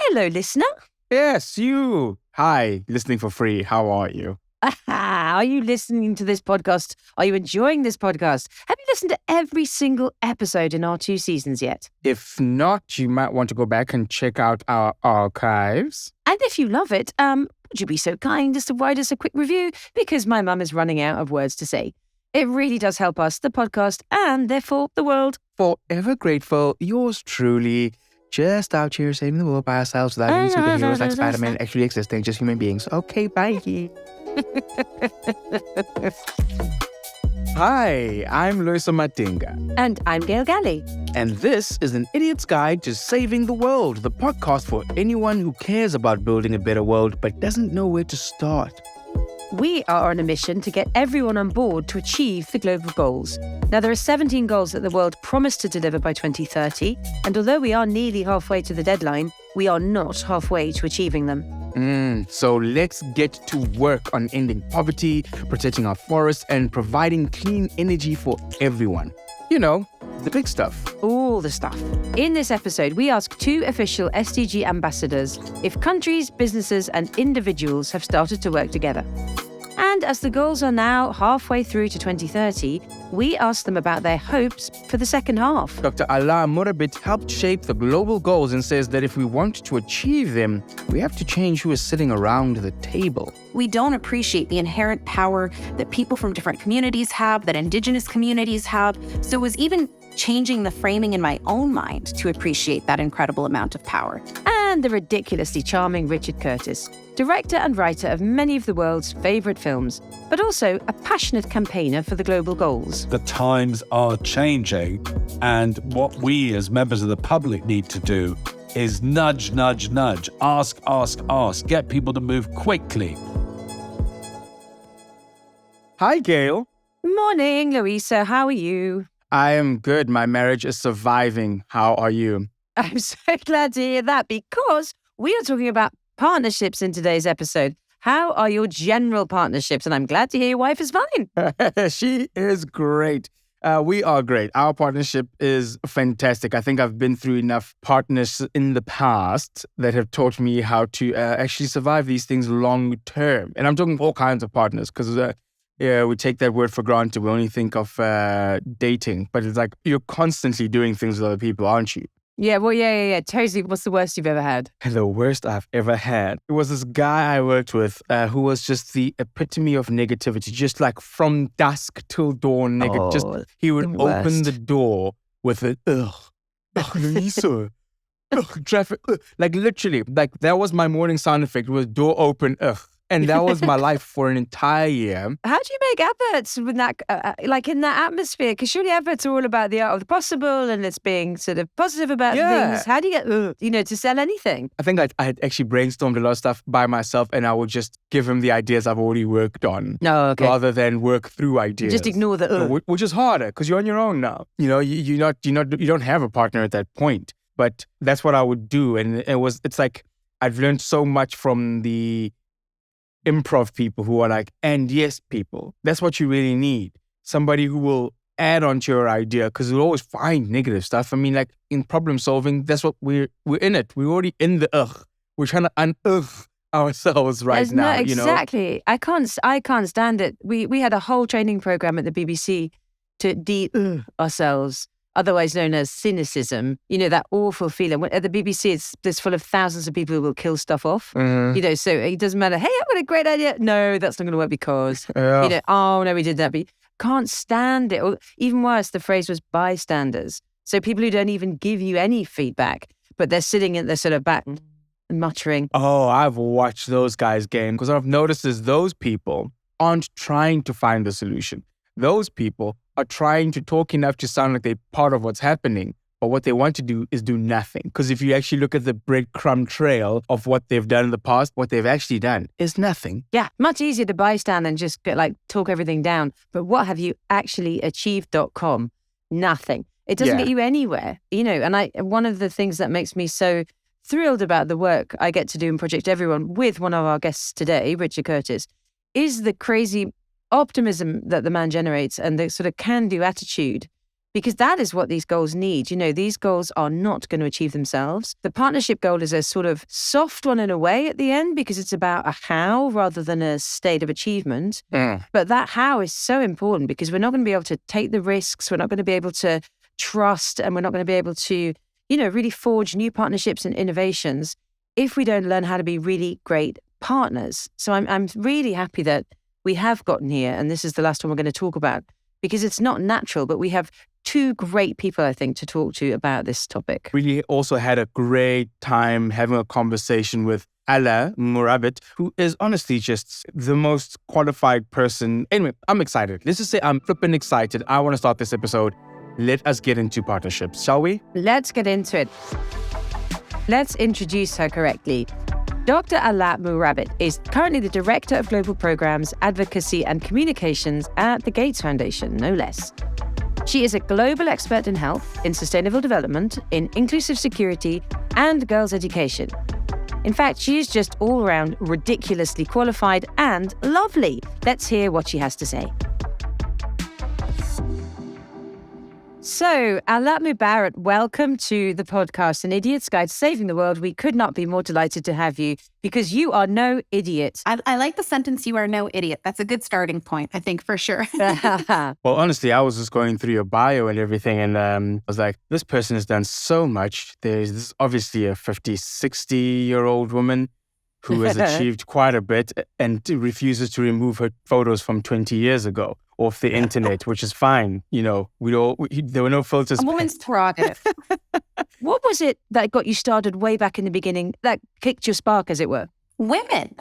Hello, listener. Yes, you. Hi, listening for free. How are you? Are you listening to this podcast? Are you enjoying this podcast? Have you listened to every single episode in our 2 seasons yet? If not, you might want to go back and check out our archives. And if you love it, would you be so kind as to write us a quick review? Because my mum is running out of words to say. It really does help us, the podcast, and therefore the world. Forever grateful, yours truly. Just out here saving the world by ourselves without any superheroes like Spider-Man actually existing, just human beings. Okay, bye. Hi, I'm Loyiso Madinga. And I'm Gail Galley. And this is An Idiot's Guide to Saving the World, the podcast for anyone who cares about building a better world but doesn't know where to start. We are on a mission to get everyone on board to achieve the global goals. Now, there are 17 goals that the world promised to deliver by 2030, and although we are nearly halfway to the deadline, we are not halfway to achieving them. So let's get to work on ending poverty, protecting our forests, and providing clean energy for everyone. You know, the big stuff. All the stuff. In this episode, we ask 2 official SDG ambassadors if countries, businesses, and individuals have started to work together. And as the goals are now halfway through to 2030, we ask them about their hopes for the second half. Dr. Alaa Murabit helped shape the global goals and says that if we want to achieve them, we have to change who is sitting around the table. We don't appreciate the inherent power that people from different communities have, that indigenous communities have. So it was even changing the framing in my own mind to appreciate that incredible amount of power. And the ridiculously charming Richard Curtis, director and writer of many of the world's favourite films, but also a passionate campaigner for the global goals. The times are changing, and what we as members of the public need to do is nudge, nudge, nudge, ask, get people to move quickly. Hi, Gail. Morning, Loyiso. How are you? I am good. My marriage is surviving. How are you? I'm so glad to hear that because we are talking about partnerships in today's episode. How are your general partnerships? And I'm glad to hear your wife is fine. She is great. We are great. Our partnership is fantastic. I think I've been through enough partners in the past that have taught me how to actually survive these things long term. And I'm talking all kinds of partners because we take that word for granted. We only think of dating, but it's like you're constantly doing things with other people, aren't you? Yeah, well, yeah. Totally. What's the worst you've ever had? The worst I've ever had. It was this guy I worked with who was just the epitome of negativity, just like from dusk till dawn negative. He would open the door with an Loyiso, traffic, like literally, like that was my morning sound effect. It was door open, And that was my life for an entire year. How do you make adverts with that, like in that atmosphere? Because surely adverts are all about the art of the possible and it's being sort of positive about things. How do you get, to sell anything? I think I had actually brainstormed a lot of stuff by myself and I would just give him the ideas I've already worked on. No, okay. Rather than work through ideas. Just ignore the Which is harder because you're on your own now. You know, you don't have a partner at that point. But that's what I would do. And it's like I've learned so much from the improv people who are like, and yes, people. That's what you really need. Somebody who will add on to your idea because you'll always find negative stuff. I mean, like in problem solving, that's what we're in it. We're already in the We're trying to unearth ourselves now. No, exactly. I can't stand it. We had a whole training program at the BBC to ourselves. Otherwise known as cynicism, that awful feeling. At the BBC, it's full of thousands of people who will kill stuff off. Mm-hmm. So it doesn't matter. Hey, I've got a great idea. No, that's not going to work because, oh no, we did that. But can't stand it. Or even worse, the phrase was bystanders. So people who don't even give you any feedback, but they're sitting at their sort of back and muttering. Oh, I've watched those guys game because what I've noticed is those people aren't trying to find a solution. Those people are trying to talk enough to sound like they're part of what's happening. But what they want to do is do nothing. Because if you actually look at the breadcrumb trail of what they've done in the past, what they've actually done is nothing. Yeah, much easier to bystand and just talk everything down. But what have you actually achieved.com? Nothing. It doesn't get you anywhere. And one of the things that makes me so thrilled about the work I get to do in Project Everyone with one of our guests today, Richard Curtis, is the crazy optimism that the man generates and the sort of can-do attitude. because that is what these goals need. These goals are not going to achieve themselves. The partnership goal is a sort of soft one in a way at the end, because it's about a how rather than a state of achievement. But that how is so important, because we're not going to be able to take the risks. We're not going to be able to trust, and we're not going to be able to, really forge new partnerships and innovations if we don't learn how to be really great partners. So I'm really happy that we have gotten here, and this is the last one we're going to talk about, because it's not natural, but we have two great people, I think, to talk to about this topic. Really also had a great time having a conversation with Alaa Murabit, who is honestly just the most qualified person. Anyway, I'm excited. Let's just say I'm flipping excited. I want to start this episode. Let us get into partnerships, shall we? Let's get into it. Let's introduce her correctly. Dr. Alaa Murabit is currently the Director of Global Programs, Advocacy and Communications at the Gates Foundation, no less. She is a global expert in health, in sustainable development, in inclusive security, and girls' education. In fact, she is just all around ridiculously qualified and lovely. Let's hear what she has to say. So, Alaa Murabit, welcome to the podcast, An Idiot's Guide to Saving the World. We could not be more delighted to have you, because you are no idiot. I like the sentence, you are no idiot. That's a good starting point, I think, for sure. Well, honestly, I was just going through your bio and everything, and I was like, this person has done so much. This is obviously a 50, 60-year-old woman who has achieved quite a bit and refuses to remove her photos from 20 years ago off the internet, which is fine. There were no filters. A woman's prerogative. What was it that got you started way back in the beginning, that kicked your spark, as it were? Women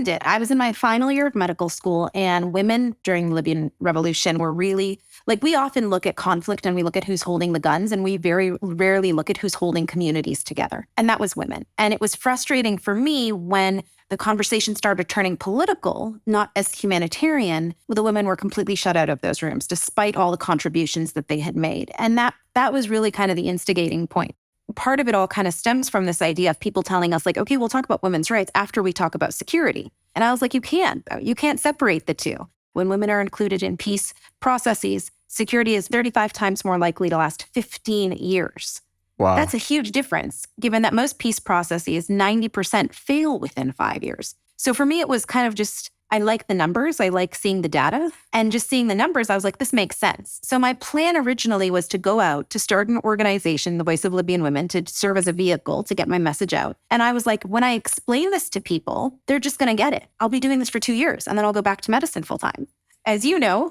did. I was in my final year of medical school, and women during the Libyan Revolution were really, we often look at conflict and we look at who's holding the guns, and we very rarely look at who's holding communities together. And that was women. And it was frustrating for me when the conversation started turning political, not as humanitarian. The women were completely shut out of those rooms, despite all the contributions that they had made. And that was really kind of the instigating point. Part of it all kind of stems from this idea of people telling us, okay, we'll talk about women's rights after we talk about security. And I was like, you can't separate the two. When women are included in peace processes, security is 35 times more likely to last 15 years. Wow. That's a huge difference, given that most peace processes, 90% fail within 5 years. So for me, it was kind of just, I like the numbers. I like seeing the data, and just seeing the numbers, I was like, this makes sense. So my plan originally was to go out to start an organization, the Voice of Libyan Women, to serve as a vehicle to get my message out. And I was like, when I explain this to people, they're just going to get it. I'll be doing this for 2 years, and then I'll go back to medicine full time. As you know,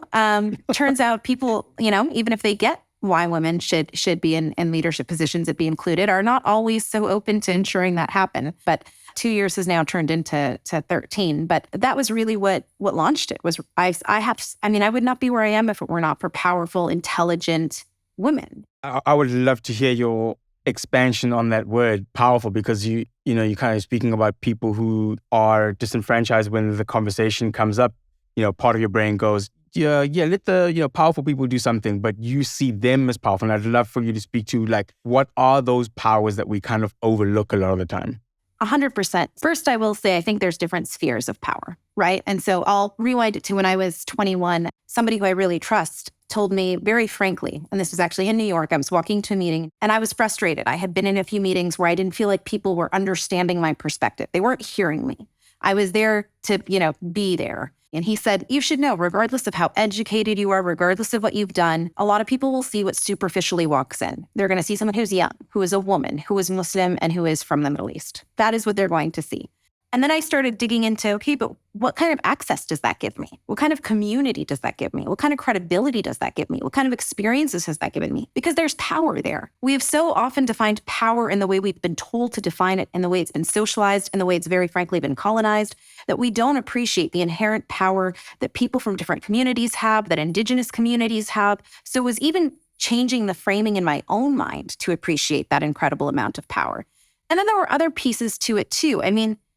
turns out people, even if they get why women should be in leadership positions and be included, are not always so open to ensuring that happen. But 2 years has now turned into 13. But that was really what launched it. Was I would not be where I am if it were not for powerful, intelligent women. I would love to hear your expansion on that word, powerful, because you're kind of speaking about people who are disenfranchised. When the conversation comes up, part of your brain goes, yeah, let the powerful people do something, but you see them as powerful. And I'd love for you to speak to what are those powers that we kind of overlook a lot of the time? 100%. First, I will say, I think there's different spheres of power, right? And so I'll rewind it to when I was 21. Somebody who I really trust told me very frankly, and this was actually in New York, I was walking to a meeting and I was frustrated. I had been in a few meetings where I didn't feel like people were understanding my perspective. They weren't hearing me. I was there to, be there. And he said, you should know, regardless of how educated you are, regardless of what you've done, a lot of people will see what superficially walks in. They're going to see someone who's young, who is a woman, who is Muslim, and who is from the Middle East. That is what they're going to see. And then I started digging into, okay, but what kind of access does that give me? What kind of community does that give me? What kind of credibility does that give me? What kind of experiences has that given me? Because there's power there. We have so often defined power in the way we've been told to define it, in the way it's been socialized, in the way it's very frankly been colonized, that we don't appreciate the inherent power that people from different communities have, that Indigenous communities have. So it was even changing the framing in my own mind to appreciate that incredible amount of power. And then there were other pieces to it too.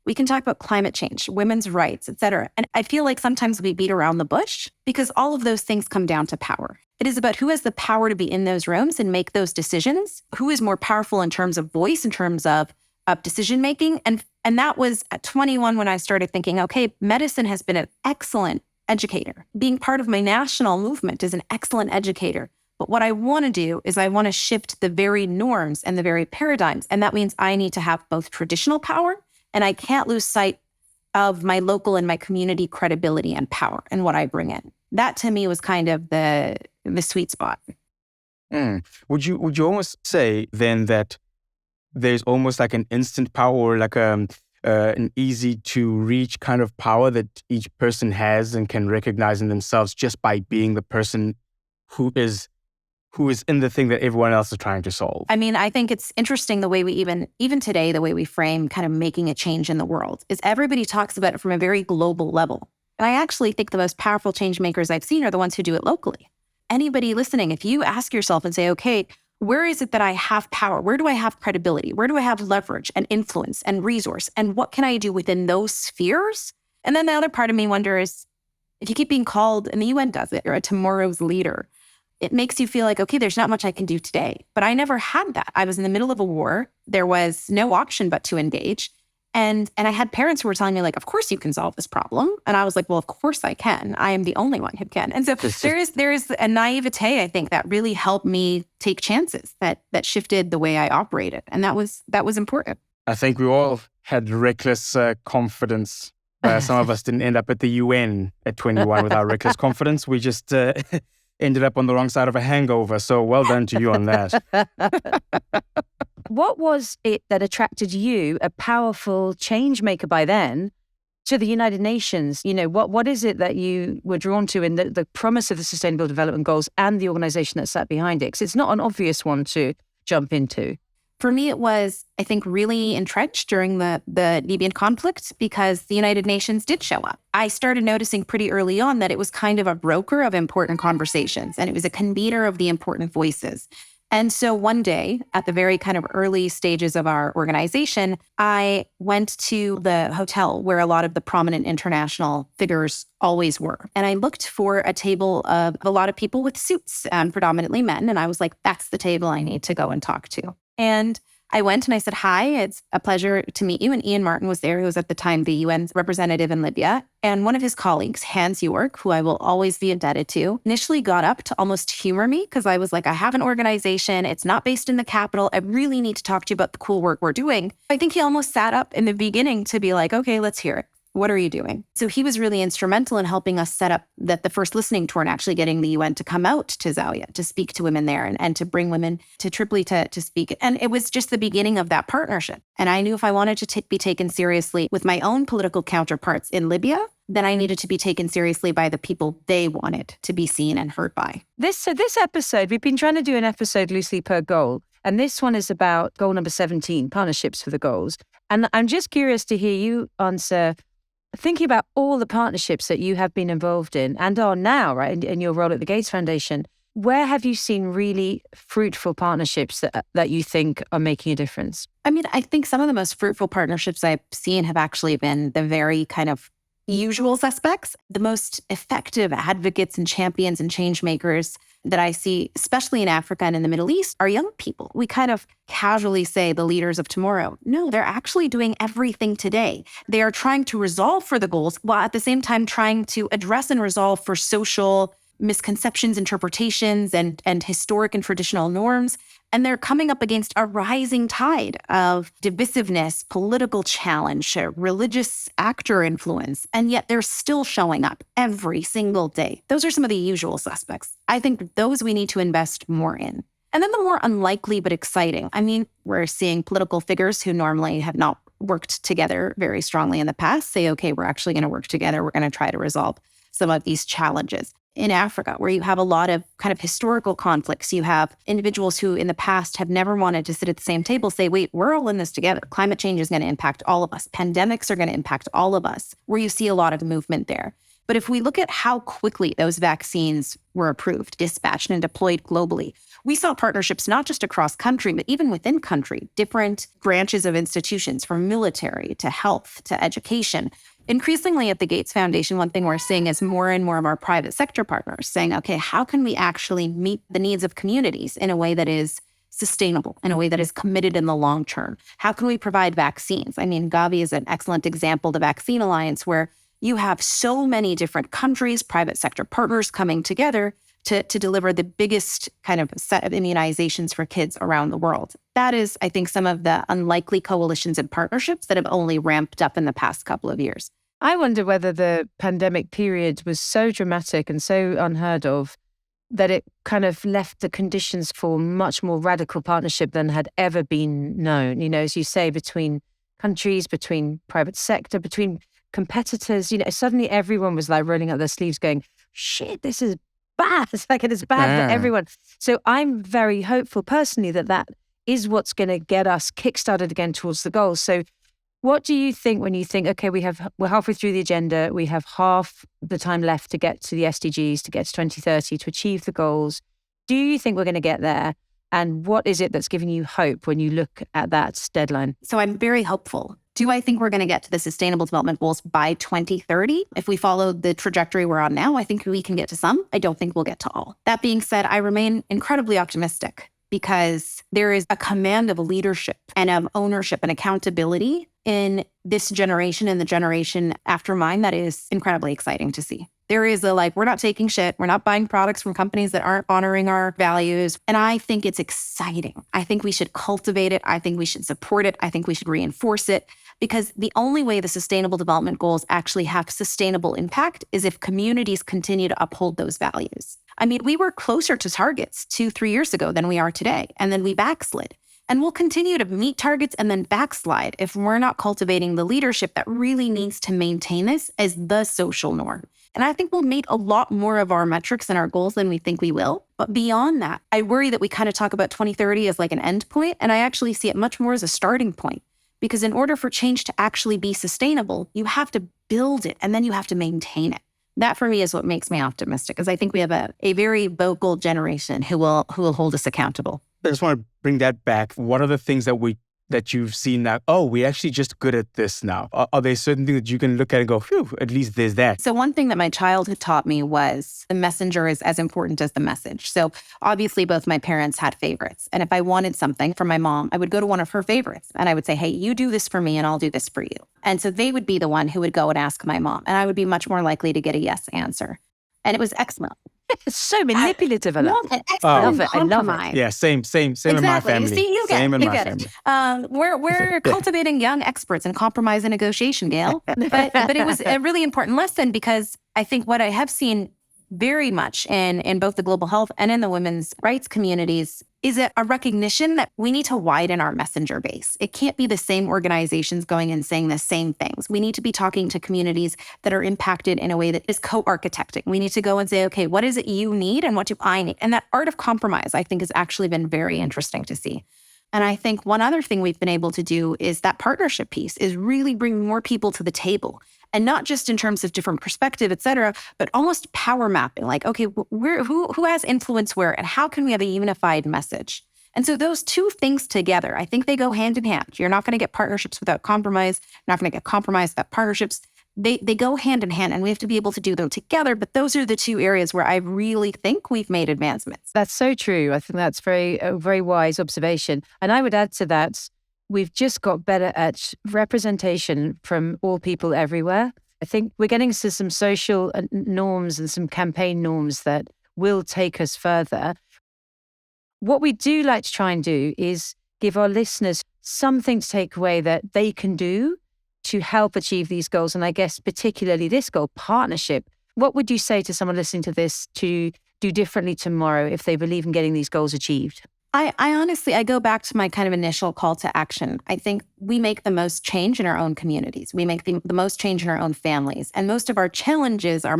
We can talk about climate change, women's rights, et cetera. And I feel like sometimes we beat around the bush because all of those things come down to power. It is about who has the power to be in those rooms and make those decisions, who is more powerful in terms of voice, in terms of decision-making. And that was at 21 when I started thinking, okay, medicine has been an excellent educator. Being part of my national movement is an excellent educator. But what I want to do is I want to shift the very norms and the very paradigms. And that means I need to have both traditional power, and I can't lose sight of my local and my community credibility and power and what I bring in. That to me was kind of the sweet spot. Would you almost say then that there's almost like an instant power, or like an easy to reach kind of power that each person has and can recognize in themselves just by being the person who is in the thing that everyone else is trying to solve? I mean, I think it's interesting the way we even today, the way we frame kind of making a change in the world is everybody talks about it from a very global level. And I actually think the most powerful change makers I've seen are the ones who do it locally. Anybody listening, if you ask yourself and say, okay, where is it that I have power? Where do I have credibility? Where do I have leverage and influence and resource? And what can I do within those spheres? And then the other part of me wonders, if you keep being called, and the UN does it, you're a tomorrow's leader, it makes you feel like, okay, there's not much I can do today. But I never had that. I was in the middle of a war. There was no option but to engage. And I had parents who were telling me, like, of course you can solve this problem. And I was like, well, of course I can. I am the only one who can. And so there is a naivete, I think, that really helped me take chances that shifted the way I operated. And that was important. I think we all had reckless confidence. Some of us didn't end up at the UN at 21 with our reckless confidence. We just ended up on the wrong side of a hangover. So well done to you on that. What was it that attracted you, a powerful change maker by then, to the United Nations? You know, what is it that you were drawn to in the promise of the Sustainable Development Goals and the organization that sat behind it? Because it's not an obvious one to jump into. For me, it was, I think, really entrenched during the Libyan conflict because the United Nations did show up. I started noticing pretty early on that it was kind of a broker of important conversations, and it was a convener of the important voices. And so one day, at the very kind of early stages of our organization, I went to the hotel where a lot of the prominent international figures always were. And I looked for a table of a lot of people with suits, predominantly men. And I was like, that's the table I need to go and talk to. And I went and I said, hi, it's a pleasure to meet you. And Ian Martin was there, who was at the time the UN's representative in Libya. And one of his colleagues, Hans York, who I will always be indebted to, initially got up to almost humor me because I was like, I have an organization. It's not based in the capital. I really need to talk to you about the cool work we're doing. I think he almost sat up in the beginning to be like, okay, let's hear it. What are you doing? So he was really instrumental in helping us set up the first listening tour and actually getting the UN to come out to Zawiya to speak to women there and to bring women to Tripoli to speak. And it was just the beginning of that partnership. And I knew if I wanted to be taken seriously with my own political counterparts in Libya, then I needed to be taken seriously by the people they wanted to be seen and heard by. This episode, we've been trying to do an episode loosely per goal. And this one is about goal number 17, partnerships for the goals. And I'm just curious to hear you answer, thinking about all the partnerships that you have been involved in and are now, right, in your role at the Gates Foundation, where have you seen really fruitful partnerships that you think are making a difference? I mean, I think some of the most fruitful partnerships I've seen have actually been the very kind of usual suspects. The most effective advocates and champions and change makers that I see, especially in Africa and in the Middle East, are young people. We kind of casually say the leaders of tomorrow. No, they're actually doing everything today. They are trying to resolve for the goals while at the same time trying to address and resolve for social misconceptions, interpretations, and historic and traditional norms. And they're coming up against a rising tide of divisiveness, political challenge, religious actor influence, and yet they're still showing up every single day. Those are some of the usual suspects. I think those we need to invest more in. And then the more unlikely but exciting, I mean, we're seeing political figures who normally have not worked together very strongly in the past say, okay, we're actually going to work together. We're going to try to resolve some of these challenges. In Africa, where you have a lot of kind of historical conflicts, you have individuals who in the past have never wanted to sit at the same table say, wait, we're all in this together. Climate change is going to impact all of us. Pandemics are going to impact all of us, where you see a lot of movement there. But if we look at how quickly those vaccines were approved, dispatched, and deployed globally, we saw partnerships not just across country, but even within country, different branches of institutions, from military to health to education. Increasingly at the Gates Foundation, one thing we're seeing is more and more of our private sector partners saying, okay, how can we actually meet the needs of communities in a way that is sustainable, in a way that is committed in the long term? How can we provide vaccines? I mean, Gavi is an excellent example, the Vaccine Alliance, where you have so many different countries, private sector partners coming together to deliver the biggest kind of set of immunizations for kids around the world. That is, I think, some of the unlikely coalitions and partnerships that have only ramped up in the past couple of years. I wonder whether the pandemic period was so dramatic and so unheard of that it kind of left the conditions for much more radical partnership than had ever been known. You know, as you say, between countries, between private sector, between competitors, you know, suddenly everyone was like rolling up their sleeves going, shit, this is bad. It's like it is bad for everyone. So I'm very hopeful personally that is what's going to get us kickstarted again towards the goals. So what do you think when you think, okay, we're halfway through the agenda, we have half the time left to get to the SDGs, to get to 2030, to achieve the goals. Do you think we're going to get there? And what is it that's giving you hope when you look at that deadline? So I'm very hopeful. Do I think we're going to get to the Sustainable Development Goals by 2030? If we follow the trajectory we're on now, I think we can get to some. I don't think we'll get to all. That being said, I remain incredibly optimistic because there is a command of leadership and of ownership and accountability in this generation and the generation after mine that is incredibly exciting to see. There is we're not taking shit. We're not buying products from companies that aren't honoring our values. And I think it's exciting. I think we should cultivate it. I think we should support it. I think we should reinforce it, because the only way the Sustainable Development Goals actually have sustainable impact is if communities continue to uphold those values. I mean, we were closer to targets 2-3 years ago than we are today, and then we backslid. And we'll continue to meet targets and then backslide if we're not cultivating the leadership that really needs to maintain this as the social norm. And I think we'll meet a lot more of our metrics and our goals than we think we will. But beyond that, I worry that we kind of talk about 2030 as like an end point, and I actually see it much more as a starting point. Because in order for change to actually be sustainable, you have to build it and then you have to maintain it. That for me is what makes me optimistic, because I think we have a very vocal generation who will hold us accountable. I just want to bring that back. What are the things that you've seen now? Oh, we're actually just good at this now. Are there certain things that you can look at and go, phew, at least there's that? So one thing that my childhood taught me was the messenger is as important as the message. So obviously both my parents had favorites. And if I wanted something from my mom, I would go to one of her favorites and I would say, hey, you do this for me and I'll do this for you. And so they would be the one who would go and ask my mom. And I would be much more likely to get a yes answer. And it was excellent. It's so manipulative. I love it. I love it. Yeah, same exactly. in my family. See, you same get in it. my family. We're cultivating young experts in compromise and negotiation, Gail. But it was a really important lesson, because I think what I have seen very much in both the global health and in the women's rights communities is a recognition that we need to widen our messenger base. It can't be the same organizations going and saying the same things. We need to be talking to communities that are impacted in a way that is co-architecting. We need to go and say, okay, what is it you need and what do I need? And that art of compromise, I think, has actually been very interesting to see. And I think one other thing we've been able to do is that partnership piece is really bring more people to the table. And not just in terms of different perspective, et cetera, but almost power mapping. Like, okay, who has influence where, and how can we have a unified message? And so those two things together, I think they go hand in hand. You're not going to get partnerships without compromise. You're not going to get compromise without partnerships. They go hand in hand, and we have to be able to do them together. But those are the two areas where I really think we've made advancements. That's so true. I think that's a very wise observation. And I would add to that, we've just got better at representation from all people everywhere. I think we're getting to some social norms and some campaign norms that will take us further. What we do like to try and do is give our listeners something to take away that they can do to help achieve these goals. And I guess particularly this goal, partnership. What would you say to someone listening to this to do differently tomorrow if they believe in getting these goals achieved? I honestly, I go back to my kind of initial call to action. I think we make the most change in our own communities. We make the most change in our own families. And most of our challenges are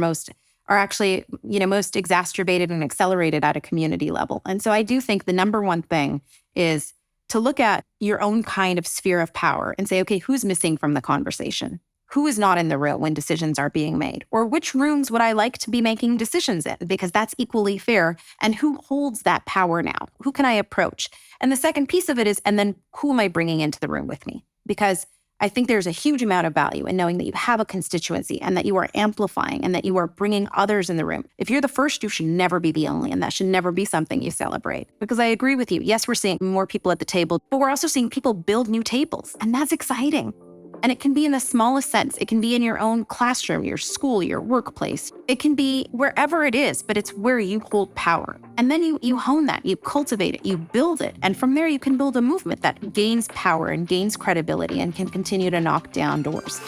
actually, most exacerbated and accelerated at a community level. And so I do think the number one thing is to look at your own kind of sphere of power and say, okay, who's missing from the conversation? Who is not in the room when decisions are being made? Or which rooms would I like to be making decisions in? Because that's equally fair. And who holds that power now? Who can I approach? And the second piece of it is, and then who am I bringing into the room with me? Because I think there's a huge amount of value in knowing that you have a constituency and that you are amplifying and that you are bringing others in the room. If you're the first, you should never be the only, and that should never be something you celebrate. Because I agree with you. Yes, we're seeing more people at the table, but we're also seeing people build new tables, and that's exciting. And it can be in the smallest sense. It can be in your own classroom, your school, your workplace. It can be wherever it is, but it's where you hold power. And then you hone that, you cultivate it, you build it. And from there, you can build a movement that gains power and gains credibility and can continue to knock down doors.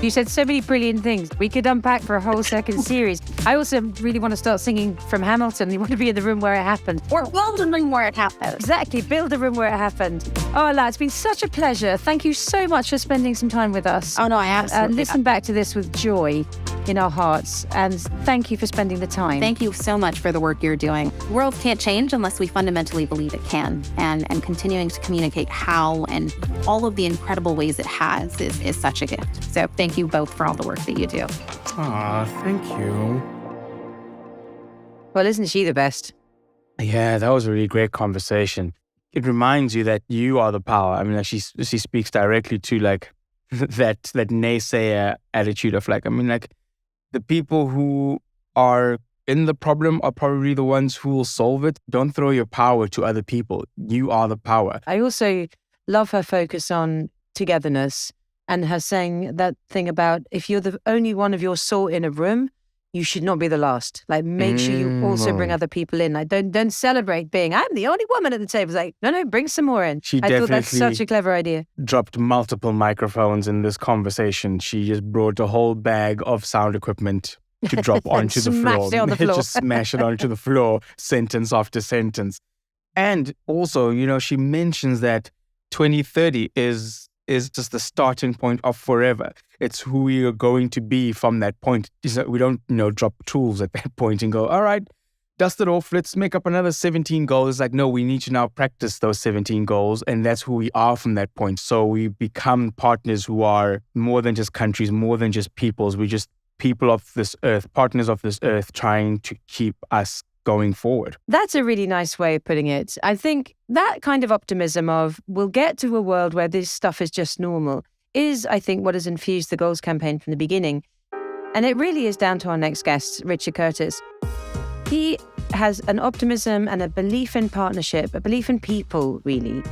You said so many brilliant things. We could unpack for a whole second series. I also really want to start singing from Hamilton. You want to be in the room where it happened. Or build a room where it happened. Exactly. Build a room where it happened. Oh, Alaa, it's been such a pleasure. Thank you so much for spending some time with us. Oh, no, I absolutely. Listen back to this with joy in our hearts. And thank you for spending the time. Thank you so much for the work you're doing. The world can't change unless we fundamentally believe it can. And continuing to communicate how and all of the incredible ways it has is such a gift. So thank you both for all the work that you do. Aw, thank you. Well, isn't she the best? Yeah, that was a really great conversation. It reminds you that you are the power. I mean, like she speaks directly to like that naysayer attitude of like, the people who are in the problem are probably the ones who will solve it. Don't throw your power to other people. You are the power. I also love her focus on togetherness and her saying that thing about if you're the only one of your sort in a room, you should not be the last. Like, make sure you also bring other people in. Like, don't celebrate being, I'm the only woman at the table. It's like, no, bring some more in. I thought that's such a clever idea. Dropped multiple microphones in this conversation. She just brought a whole bag of sound equipment to drop onto the floor. Smash it on the floor. Just smash it onto the floor, sentence after sentence. And also, she mentions that 2030 is just the starting point of forever. It's who we are going to be from that point. We don't, drop tools at that point and go, all right, dust it off. Let's make up another 17 goals. It's like, no, we need to now practice those 17 goals. And that's who we are from that point. So we become partners who are more than just countries, more than just peoples. We're just people of this earth, partners of this earth, trying to keep us going forward. That's a really nice way of putting it. I think that kind of optimism of we'll get to a world where this stuff is just normal is, I think, what has infused the Goals campaign from the beginning. And it really is down to our next guest, Richard Curtis. He has an optimism and a belief in partnership, a belief in people, really,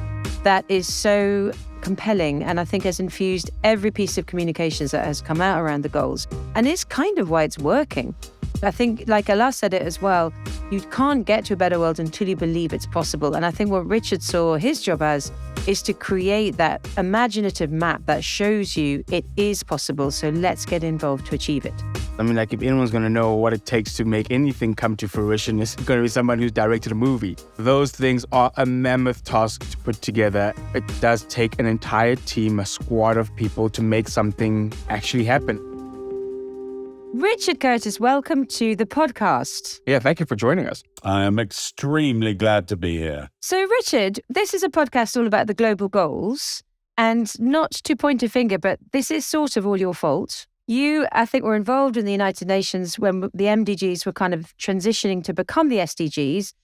that is so compelling and I think has infused every piece of communications that has come out around the Goals. And it's kind of why it's working. I think, like Alaa said it as well, you can't get to a better world until you believe it's possible. And I think what Richard saw his job as is to create that imaginative map that shows you it is possible. So let's get involved to achieve it. If anyone's going to know what it takes to make anything come to fruition, it's going to be someone who's directed a movie. Those things are a mammoth task to put together. It does take an entire team, a squad of people to make something actually happen. Richard Curtis, welcome to the podcast. Yeah, thank you for joining us. I am extremely glad to be here. So, Richard, this is a podcast all about the global goals. And not to point a finger, but this is sort of all your fault. You, I think, were involved in the United Nations when the MDGs were kind of transitioning to become the SDGs.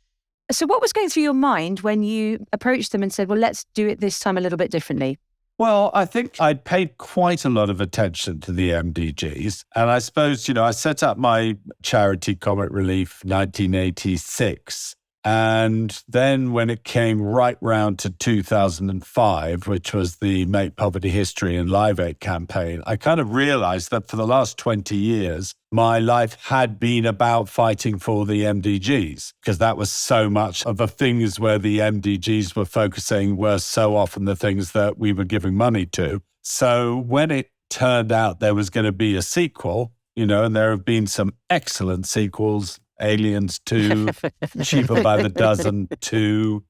So what was going through your mind when you approached them and said, well, let's do it this time a little bit differently? Well, I think I'd paid quite a lot of attention to the MDGs. And I suppose, I set up my charity Comic Relief 1986. And then when it came right round to 2005, which was the Make Poverty History and Live Aid campaign, I kind of realized that for the last 20 years, my life had been about fighting for the MDGs, because that was so much of the things where the MDGs were focusing were so often the things that we were giving money to. So when it turned out there was going to be a sequel, and there have been some excellent sequels, Aliens 2, Cheaper by the Dozen 2.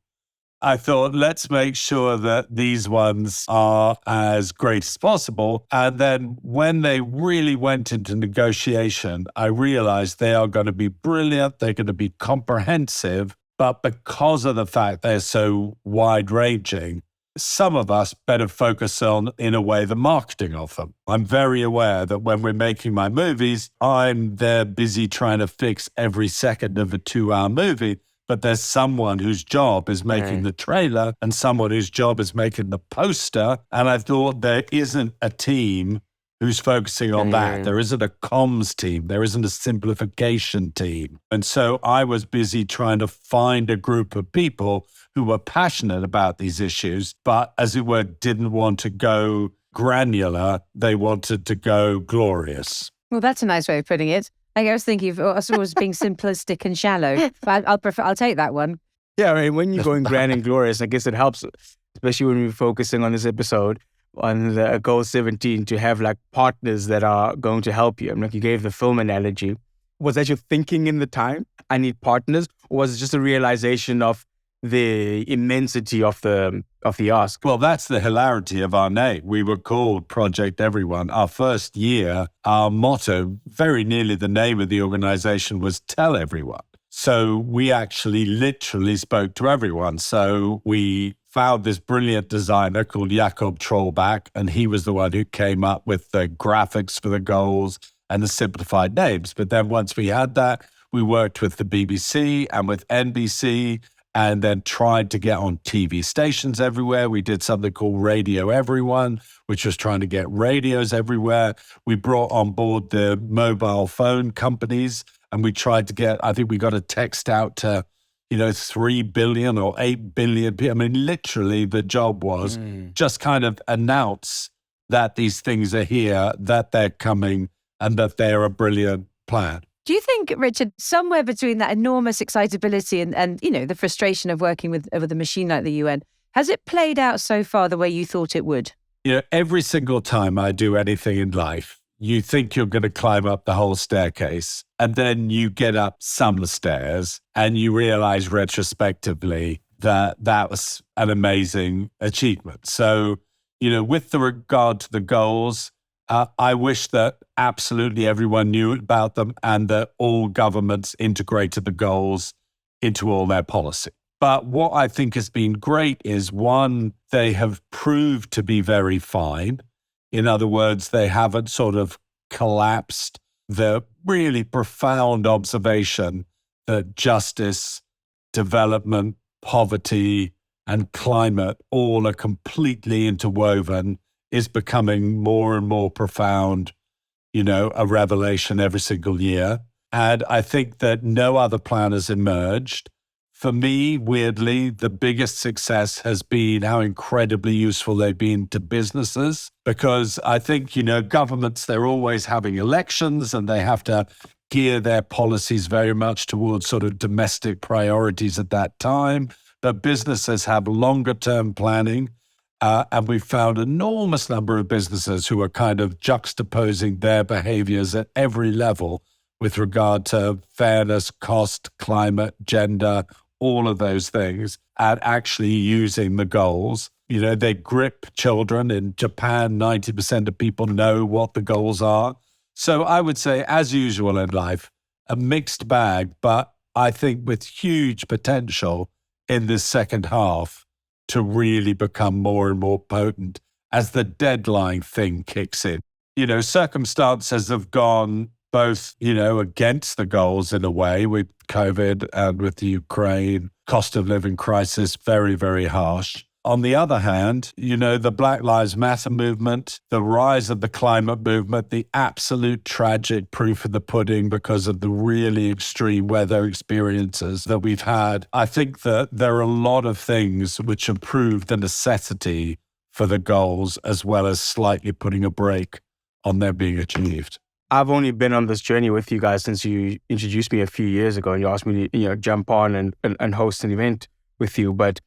I thought, let's make sure that these ones are as great as possible. And then when they really went into negotiation, I realized they are going to be brilliant. They're going to be comprehensive. But because of the fact they're so wide-ranging, some of us better focus on, in a way, the marketing of them. I'm very aware that when we're making my movies, I'm there busy trying to fix every second of a 2-hour movie. But there's someone whose job is making the trailer and someone whose job is making the poster. And I thought there isn't a team who's focusing on that. There isn't a comms team. There isn't a simplification team. And so I was busy trying to find a group of people who were passionate about these issues, but as it were, didn't want to go granular. They wanted to go glorious. Well, that's a nice way of putting it. I was thinking of us always being simplistic and shallow, but I'll take that one. Yeah, I mean, when you're going grand and glorious, I guess it helps, especially when we're focusing on this episode on the goal 17, to have like partners that are going to help you. I mean, like you gave the film analogy. Was that your thinking in the time? I need partners, or was it just a realization of the immensity of the ask? Well, that's the hilarity of our name. We were called Project Everyone. Our first year, our motto, very nearly the name of the organization, was Tell Everyone. So we actually literally spoke to everyone. So we found this brilliant designer called Jakob Trollback, and he was the one who came up with the graphics for the goals and the simplified names. But then once we had that, we worked with the BBC and with NBC, and then tried to get on TV stations everywhere. We did something called Radio Everyone, which was trying to get radios everywhere. We brought on board the mobile phone companies, and we tried to get, I think we got a text out to, 3 billion or 8 billion people. I mean, literally the job was just kind of announce that these things are here, that they're coming, and that they're a brilliant plan. Do you think, Richard, somewhere between that enormous excitability and the frustration of working with a machine like the UN, has it played out so far the way you thought it would? Every single time I do anything in life, you think you're going to climb up the whole staircase, and then you get up some stairs and you realize retrospectively that that was an amazing achievement. So, with the regard to the goals, I wish that absolutely everyone knew about them and that all governments integrated the goals into all their policy. But what I think has been great is, one, they have proved to be very fine. In other words, they haven't sort of collapsed the really profound observation that justice, development, poverty, and climate all are completely interwoven, is becoming more and more profound, a revelation every single year. And I think that no other plan has emerged. For me, weirdly, the biggest success has been how incredibly useful they've been to businesses, because I think, governments, they're always having elections and they have to gear their policies very much towards sort of domestic priorities at that time. But businesses have longer term planning. And we've found an enormous number of businesses who are kind of juxtaposing their behaviors at every level with regard to fairness, cost, climate, gender, all of those things, and actually using the goals. They grip children. In Japan, 90% of people know what the goals are. So I would say, as usual in life, a mixed bag, but I think with huge potential in this second half to really become more and more potent as the deadline thing kicks in. Circumstances have gone both, against the goals in a way with COVID and with the Ukraine cost of living crisis, very, very harsh. On the other hand, the Black Lives Matter movement, the rise of the climate movement, the absolute tragic proof of the pudding because of the really extreme weather experiences that we've had. I think that there are a lot of things which have proved the necessity for the goals, as well as slightly putting a brake on their being achieved. I've only been on this journey with you guys since you introduced me a few years ago and you asked me to jump on and host an event with you. But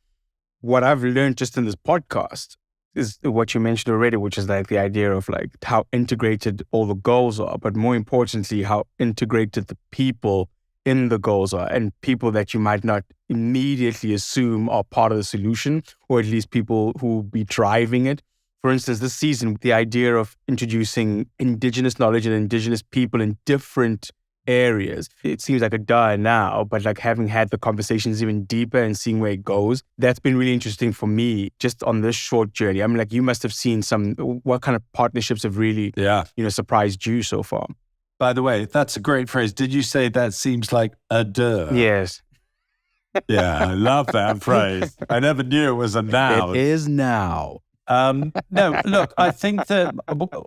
what I've learned just in this podcast is what you mentioned already, which is like the idea of like how integrated all the goals are, but more importantly, how integrated the people in the goals are, and people that you might not immediately assume are part of the solution, or at least people who will be driving it. For instance, this season, the idea of introducing indigenous knowledge and indigenous people in different areas, it seems like a duh now, but like having had the conversations even deeper and seeing where it goes, that's been really interesting for me just on this short journey. I mean, like you must have seen what kind of partnerships have really, surprised you so far? By the way, that's a great phrase. Did you say that seems like a duh? Yes. Yeah, I love that phrase. I never knew it was a noun. It is now. No, look, I think that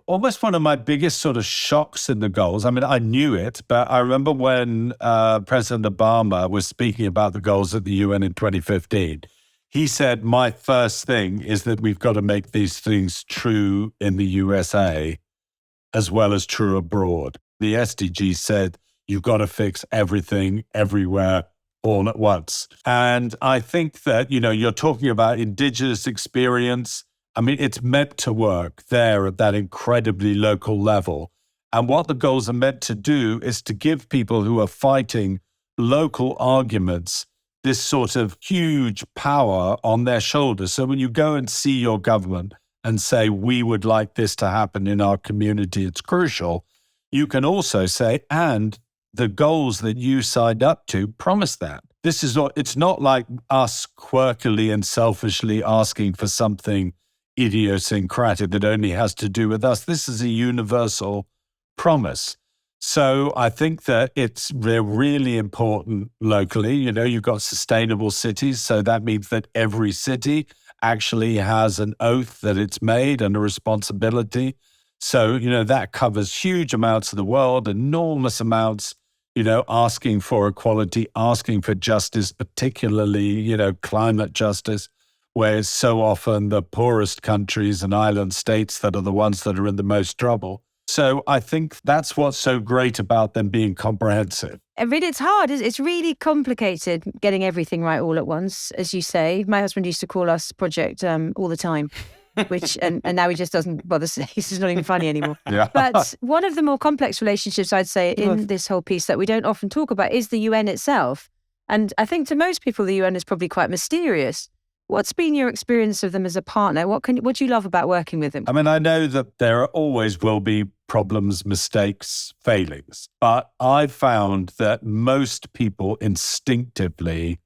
almost one of my biggest sort of shocks in the goals, I mean, I knew it, but I remember when President Obama was speaking about the goals at the UN in 2015, he said, my first thing is that we've got to make these things true in the USA as well as true abroad. The SDG said, you've got to fix everything, everywhere, all at once. And I think that, you're talking about indigenous experience. I mean, it's meant to work there at that incredibly local level. And what the goals are meant to do is to give people who are fighting local arguments this sort of huge power on their shoulders. So when you go and see your government and say, we would like this to happen in our community, it's crucial, you can also say, and the goals that you signed up to promise that. It's not like us quirkily and selfishly asking for something idiosyncratic that only has to do with us. This is a universal promise. So I think that they're really important locally. You've got sustainable cities. So that means that every city actually has an oath that it's made and a responsibility. So, that covers huge amounts of the world, enormous amounts, asking for equality, asking for justice, particularly, climate justice, where it's so often the poorest countries and island states that are the ones that are in the most trouble. So I think that's what's so great about them being comprehensive. It's hard. It's really complicated getting everything right all at once, as you say. My husband used to call us Project all the time. And now he just doesn't bother saying. He's not even funny anymore. Yeah. But one of the more complex relationships, I'd say, in this whole piece that we don't often talk about is the UN itself. And I think to most people, the UN is probably quite mysterious. What's been your experience of them as a partner? What do you love about working with them? I mean, I know that there always will be problems, mistakes, failings, but I've found that most people instinctively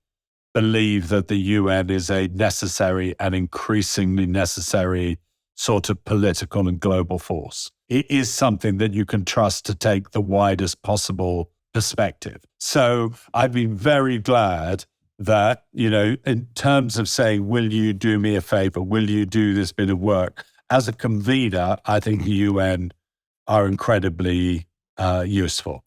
believe that the UN is a necessary and increasingly necessary sort of political and global force. It is something that you can trust to take the widest possible perspective. So I've been very glad that, in terms of saying, will you do me a favor? Will you do this bit of work? As a convener, I think the UN are incredibly useful.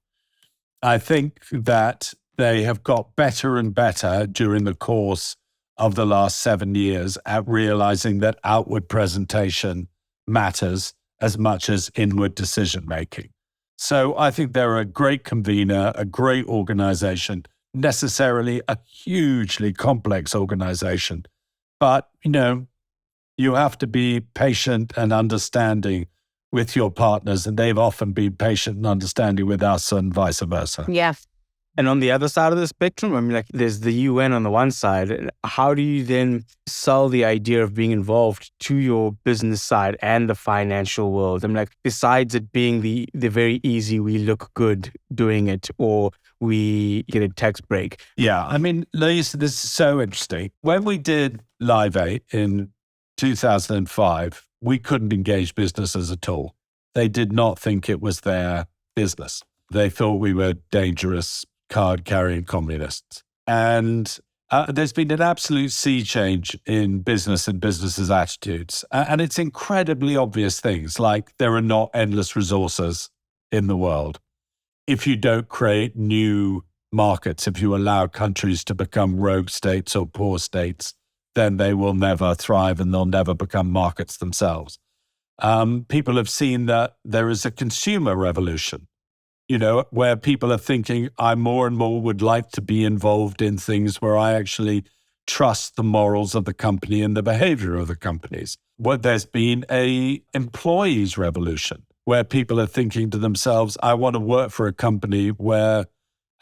I think that they have got better and better during the course of the last 7 years at realizing that outward presentation matters as much as inward decision-making. So I think they're a great convener, a great organization, necessarily a hugely complex organization. But, you have to be patient and understanding with your partners, and they've often been patient and understanding with us and vice versa. Yeah. And on the other side of the spectrum, I mean, there's the UN on the one side. How do you then sell the idea of being involved to your business side and the financial world? I mean, besides it being the very easy, we look good doing it, or we get a tax break. Yeah, I mean, Loyiso, this is so interesting. When we did Live 8 in 2005, we couldn't engage businesses at all. They did not think it was their business. They thought we were dangerous card-carrying communists. And there's been an absolute sea change in business and businesses' attitudes. And it's incredibly obvious things like there are not endless resources in the world. If you don't create new markets, if you allow countries to become rogue states or poor states, then they will never thrive and they'll never become markets themselves. People have seen that there is a consumer revolution, where people are thinking, I more and more would like to be involved in things where I actually trust the morals of the company and the behavior of the companies. There's been a employees revolution where people are thinking to themselves, I want to work for a company where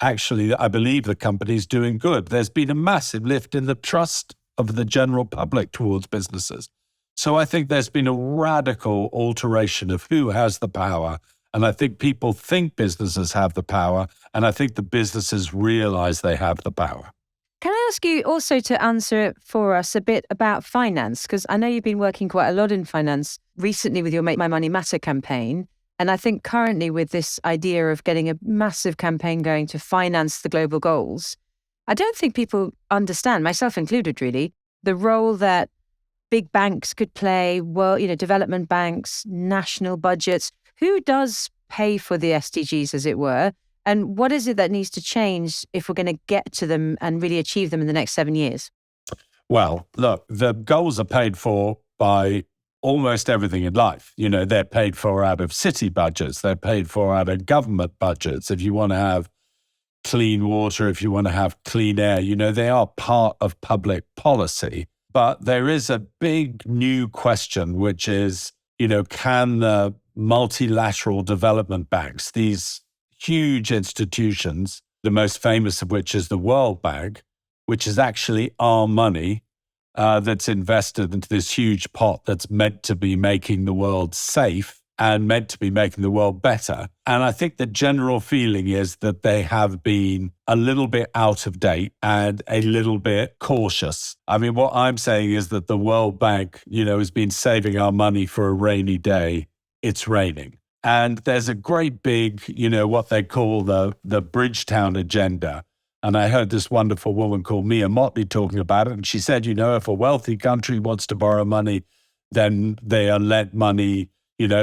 actually I believe the company's doing good. There's been a massive lift in the trust of the general public towards businesses. So I think there's been a radical alteration of who has the power. And I think people think businesses have the power. And I think the businesses realize they have the power. Can I ask you also to answer for us a bit about finance? Because I know you've been working quite a lot in finance recently with your Make My Money Matter campaign. And I think currently with this idea of getting a massive campaign going to finance the global goals, I don't think people understand, myself included really, the role that big banks could play, development banks, national budgets. Who does pay for the SDGs, as it were? And what is it that needs to change if we're going to get to them and really achieve them in the next 7 years? Well, look, the goals are paid for by almost everything in life. They're paid for out of city budgets. They're paid for out of government budgets. If you want to have clean water, if you want to have clean air, they are part of public policy. But there is a big new question, which is, can the multilateral development banks, these huge institutions, the most famous of which is the World Bank, which is actually our money that's invested into this huge pot that's meant to be making the world safe and meant to be making the world better. And I think the general feeling is that they have been a little bit out of date and a little bit cautious. I mean, what I'm saying is that the World Bank, has been saving our money for a rainy day. It's raining. And there's a great big, what they call the Bridgetown agenda. And I heard this wonderful woman called Mia Motley talking about it. And she said, if a wealthy country wants to borrow money, then they are lent money,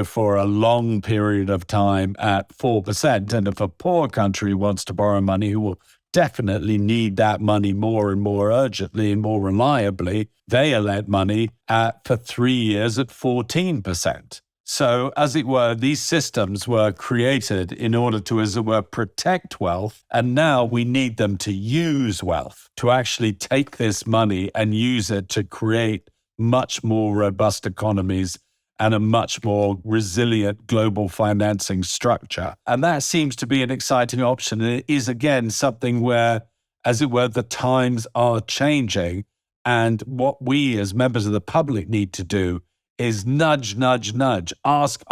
for a long period of time at 4%. And if a poor country wants to borrow money, who will definitely need that money more and more urgently and more reliably, they are lent money for 3 years at 14%. So, as it were, these systems were created in order to, as it were, protect wealth. And now we need them to use wealth, to actually take this money and use it to create much more robust economies and a much more resilient global financing structure. And that seems to be an exciting option. And it is, again, something where, as it were, the times are changing. And what we as members of the public need to do is nudge, nudge, nudge, ask,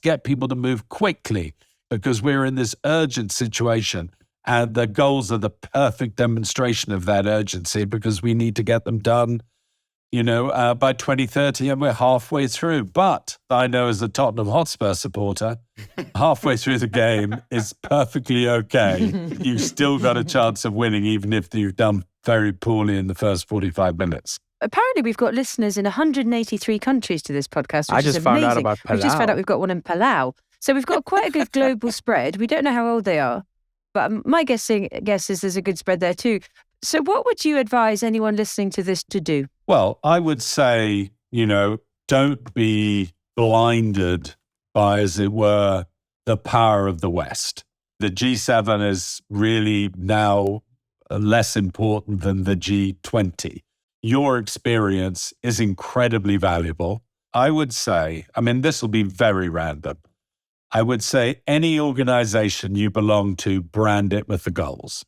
get people to move quickly, because we're in this urgent situation. And the goals are the perfect demonstration of that urgency, because we need to get them done, by 2030, and we're halfway through. But I know, as a Tottenham Hotspur supporter, halfway through the game is perfectly okay. You've still got a chance of winning, even if you've done very poorly in the first 45 minutes. Apparently, we've got listeners in 183 countries to this podcast, which is amazing. I just found out about Palau. We just found out we've got one in Palau. So we've got quite a good global spread. We don't know how old they are, but my guess is there's a good spread there too. So what would you advise anyone listening to this to do? Well, I would say, don't be blinded by, as it were, the power of the West. The G7 is really now less important than the G20. Your experience is incredibly valuable. I would say, this will be very random. I would say any organization you belong to, brand it with the goals.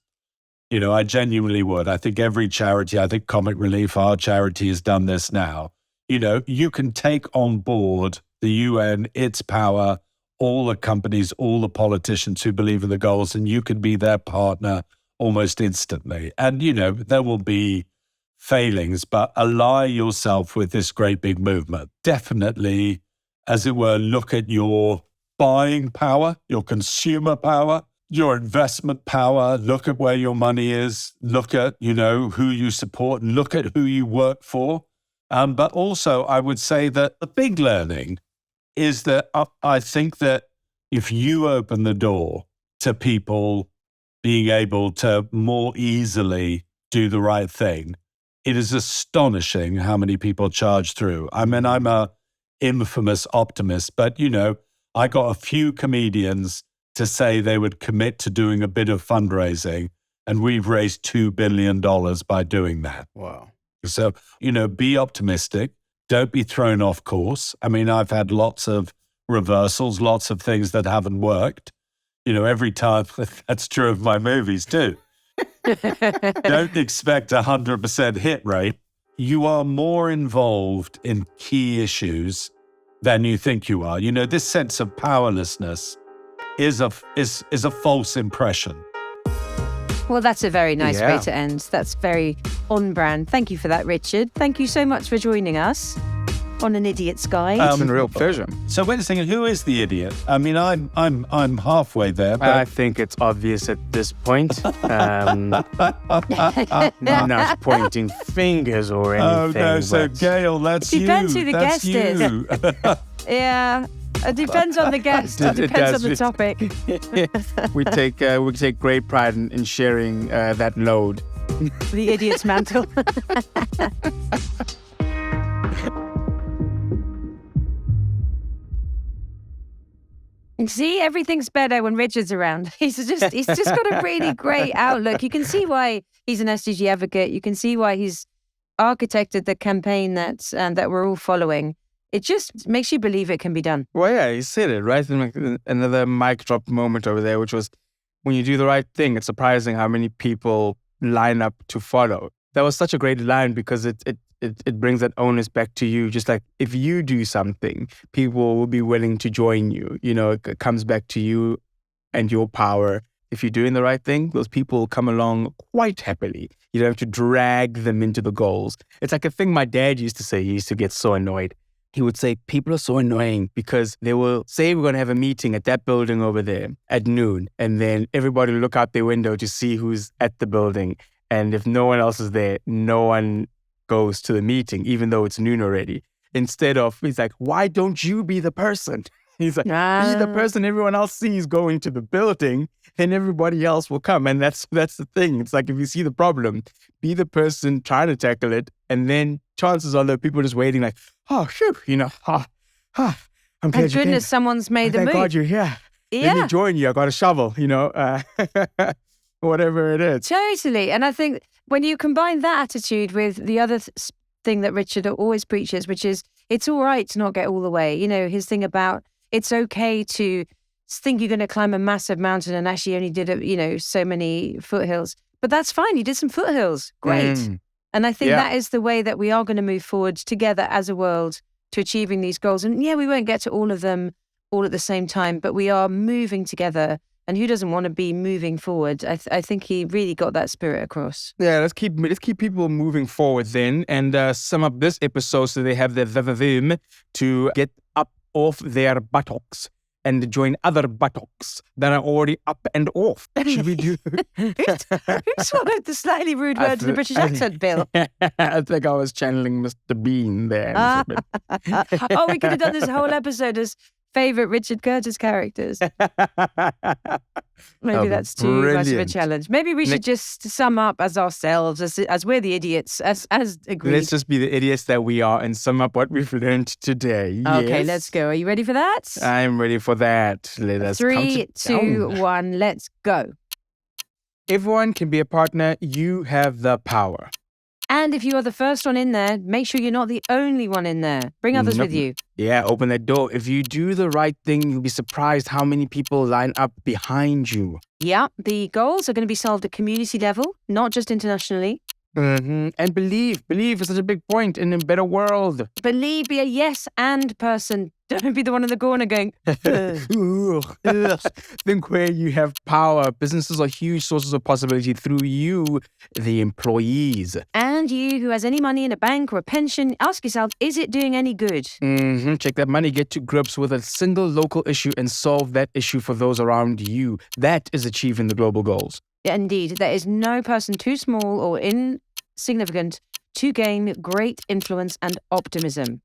I genuinely would. I think every charity, I think Comic Relief, our charity, has done this now. You can take on board the UN, its power, all the companies, all the politicians who believe in the goals, and you can be their partner almost instantly. And, there will be failings, but ally yourself with this great big movement. Definitely, as it were, look at your buying power, your consumer power, your investment power, look at where your money is, look at, who you support, and look at who you work for. But also, I would say that the big learning is that I think that if you open the door to people being able to more easily do the right thing, it is astonishing how many people charge through. I'm a infamous optimist, but, I got a few comedians to say they would commit to doing a bit of fundraising, and we've raised $2 billion by doing that. Wow. So, be optimistic. Don't be thrown off course. I've had lots of reversals, lots of things that haven't worked. Every time. That's true of my movies too. Don't expect 100% hit rate. You are more involved in key issues than you think you are. This sense of powerlessness is a false impression. Well, that's a very nice way to end. That's very on brand. Thank you for that, Richard. Thank you so much for joining us. on An Idiot's Guide. It's been a real pleasure. So wait a second, who is the idiot? I mean, I'm halfway there. But I think it's obvious at this point. Not pointing fingers or anything. Oh no, so but Gail, that's you. Depends who the That's guest is. you. Yeah, it depends on the guest. It depends on the topic. we take great pride in sharing that load. The idiot's mantle. See, everything's better when Richard's around. He's just got a really great outlook. You can see why he's an SDG advocate. You can see why he's architected the campaign that we're all following. It just makes you believe it can be done. Well, yeah, you said it, right? Another mic drop moment over there, which was when you do the right thing, it's surprising how many people line up to follow. That was such a great line because it brings that onus back to you. Just like if you do something, people will be willing to join you. You know, it comes back to you and your power. If you're doing the right thing, those people will come along quite happily. You don't have to drag them into the goals. It's like a thing my dad used to say. He used to get so annoyed. He would say, people are so annoying because they will say we're going to have a meeting at that building over there at noon. And then everybody will look out their window to see who's at the building. And if no one else is there, no one goes to the meeting, even though it's noon already. Instead of, he's like, why don't you be the person? He's like, be the person everyone else sees going to the building, then everybody else will come. And that's the thing. It's like if you see the problem, be the person trying to tackle it. And then chances are that people are just waiting like, oh, phew, you know, I'm glad Thank goodness someone's made the move. Thank God you're here. Yeah. Let me join you. I got a shovel, you know, whatever it is. Totally. And I think when you combine that attitude with the other thing that Richard always preaches, which is it's all right to not get all the way. You know, his thing about it's okay to think you're going to climb a massive mountain and actually only did, so many foothills. But that's fine. You did some foothills. Great. And I think that is the way that we are going to move forward together as a world to achieving these goals. And yeah, we won't get to all of them all at the same time, but we are moving together. And who doesn't want to be moving forward? I think he really got that spirit across. Yeah, let's keep people moving forward then, and sum up this episode so they have the vim to get up off their buttocks and join other buttocks that are already up and off. Should we do? Who swallowed the slightly rude words in the British accent, Bill? I think I was channeling Mr. Bean there. Oh, we could have done this whole episode as favorite Richard Curtis characters. Maybe that's too much of a challenge. Maybe we should just sum up as ourselves, as we're the idiots, as agreed. Let's just be the idiots that we are and sum up what we've learned today. Okay, yes. Let's go. Are you ready for that? I'm ready for that. Let us 3, 2, 1, let's go. Everyone can be a partner. You have the power. And if you are the first one in there, make sure you're not the only one in there. Bring others with you. Yeah, open that door. If you do the right thing, you'll be surprised how many people line up behind you. Yeah, the goals are going to be solved at community level, not just internationally. And believe is such a big point in a better world. Believe, be a yes and person. Don't be the one in the corner going, Think where you have power. Businesses are huge sources of possibility through you, the employees. And you who has any money in a bank or a pension, ask yourself, is it doing any good? Check that money, get to grips with a single local issue and solve that issue for those around you. That is achieving the global goals. Indeed, there is no person too small or insignificant to gain great influence and optimism.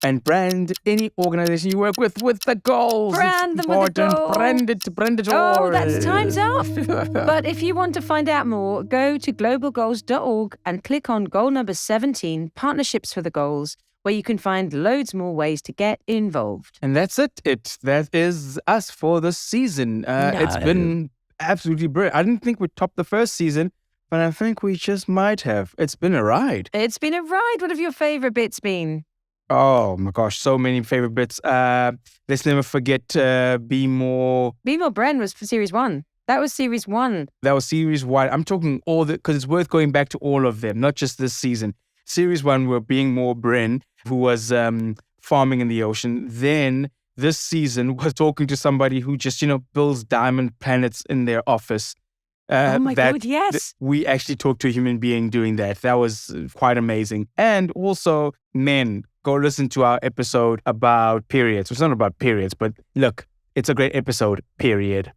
And brand any organization you work with the goals. Brand them with the goals. Brand it all. Oh, that's time's up. But if you want to find out more, go to globalgoals.org and click on goal number 17, Partnerships for the Goals, where you can find loads more ways to get involved. And that's it. That is us for this season. It's been absolutely brilliant. I didn't think we'd top the first season, but I think we just might have. It's been a ride. It's been a ride. What have your favorite bits been? Oh my gosh, so many favorite bits. Let's never forget Be More. Be More Bren was for series 1. That was series 1. That was series 1. I'm talking all the, because it's worth going back to all of them, not just this season. Series 1 were Being More Bren, who was farming in the ocean. Then this season was talking to somebody who just, builds diamond planets in their office. Oh my God, yes. We actually talked to a human being doing that. That was quite amazing. And also, men, go listen to our episode about periods. It's not about periods, but look, it's a great episode, period.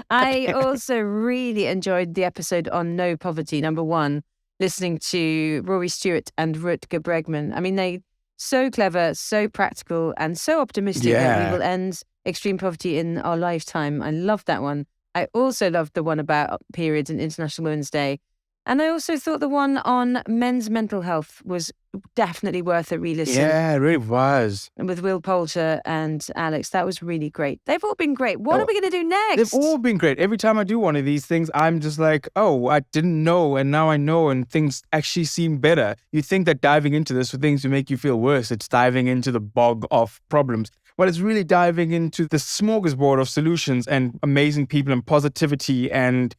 I also really enjoyed the episode on no poverty, number 1, listening to Rory Stewart and Rutger Bregman. I mean, they so clever, so practical, and so optimistic that we will end extreme poverty in our lifetime. I love that one. I also loved the one about periods and International Women's Day. And I also thought the one on men's mental health was definitely worth a re-listen. Yeah, it really was. With Will Poulter and Alex. That was really great. They've all been great. What are we going to do next? They've all been great. Every time I do one of these things, I'm just like, oh, I didn't know, and now I know, and things actually seem better. You think that diving into this for things to make you feel worse. It's diving into the bog of problems. But it's really diving into the smorgasbord of solutions and amazing people and positivity and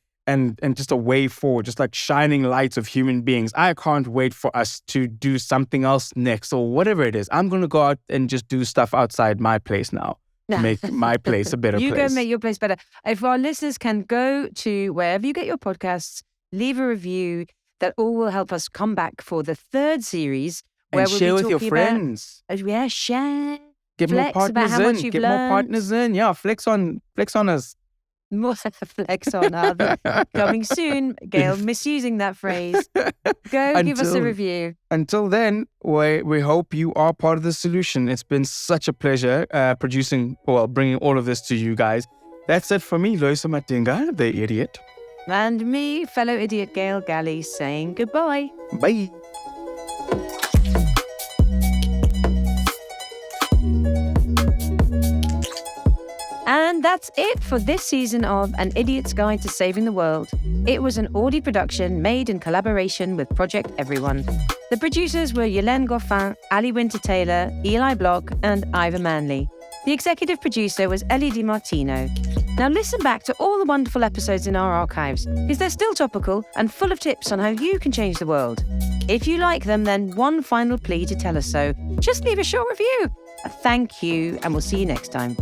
just a way forward, just like shining lights of human beings. I can't wait for us to do something else next or whatever it is. I'm going to go out and just do stuff outside my place now. Make my place a better place. You go make your place better. If our listeners can go to wherever you get your podcasts, leave a review, that all will help us come back for the 3rd series. And share with your friends. Share. Get more partners in. Get more partners in. Yeah, flex on us. More flex on other. Coming soon. Gail, misusing that phrase. Go give us a review. Until then, we hope you are part of the solution. It's been such a pleasure bringing all of this to you guys. That's it for me, Loyiso Matinga, the idiot. And me, fellow idiot Gail Galley, saying goodbye. Bye. And that's it for this season of An Idiot's Guide to Saving the World. It was an Audi production made in collaboration with Project Everyone. The producers were Yelene Goffin, Ali Winter-Taylor, Eli Block, and Ivor Manley. The executive producer was Ellie DiMartino. Now listen back to all the wonderful episodes in our archives, because they're still topical and full of tips on how you can change the world. If you like them, then one final plea to tell us so. Just leave a short review. Thank you, and we'll see you next time.